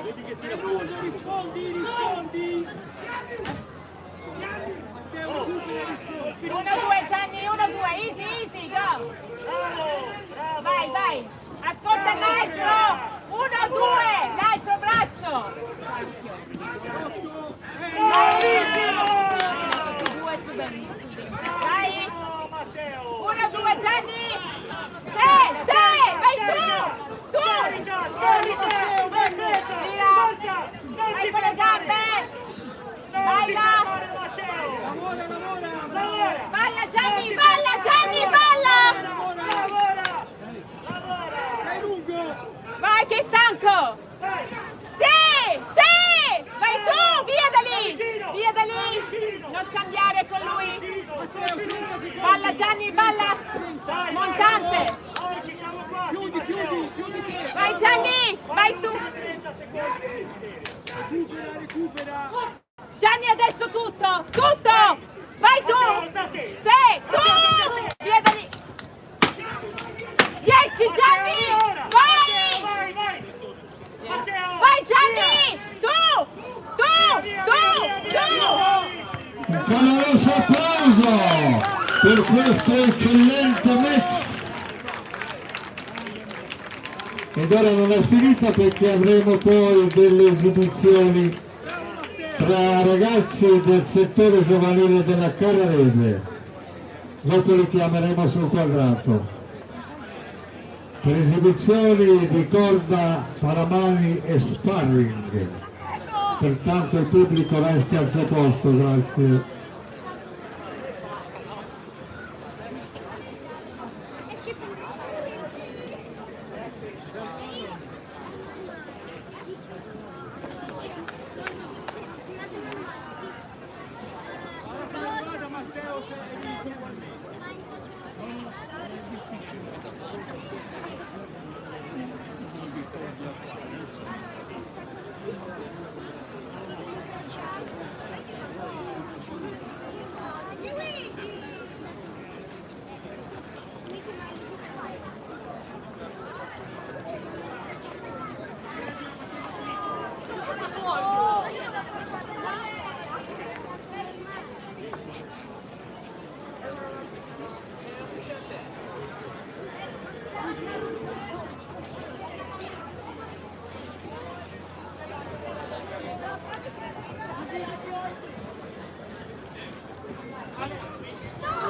Speaker 3: Rispondi! Matteo, subito!
Speaker 4: 1-2 Gianni! 1-2! Easy! Go!
Speaker 5: Bravo!
Speaker 4: Vai! Ascolta il maestro! 1-2! L'altro braccio!
Speaker 5: Bravissimo!
Speaker 4: Balla Gianni, balla! Montante!
Speaker 5: Oggi siamo quasi.
Speaker 4: Vai Gianni, vai tu!
Speaker 5: 30 secondi.
Speaker 3: Recupera.
Speaker 4: Gianni adesso tutto! Tutto! Vai tu!
Speaker 5: Da te.
Speaker 4: Sì, tu! Via da lì! 10 Gianni! Vai!
Speaker 5: Vai, vai. Matteo.
Speaker 4: Vai Gianni! Tu! Tu! Tu! Tu!
Speaker 1: Un caloroso applauso per questo eccellente match. Ed ora non è finita perché avremo poi delle esibizioni tra ragazzi del settore giovanile della Carrarese. Dopo li chiameremo sul quadrato per esibizioni di corda, paramani e sparring. Pertanto il pubblico resti al suo posto, grazie.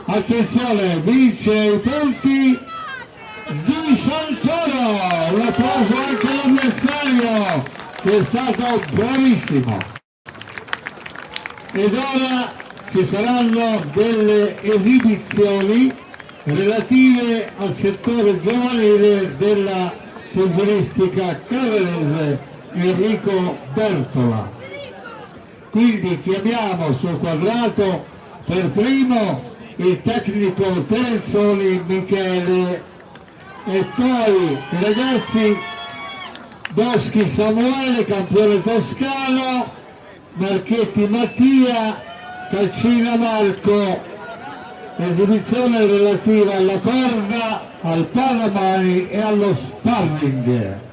Speaker 1: Attenzione, vince i punti di Santoro, un applauso anche all'avversario che è stato bravissimo. Ed ora ci saranno delle esibizioni relative al settore giovanile della pugilistica carrarese Enrico Bertola. Quindi chiamiamo sul quadrato per primo il tecnico Terenzoli Michele e poi i ragazzi Boschi Samuele, campione toscano, Marchetti Mattia, Calcina Marco, esibizione relativa alla corda, al paramani e allo sparring.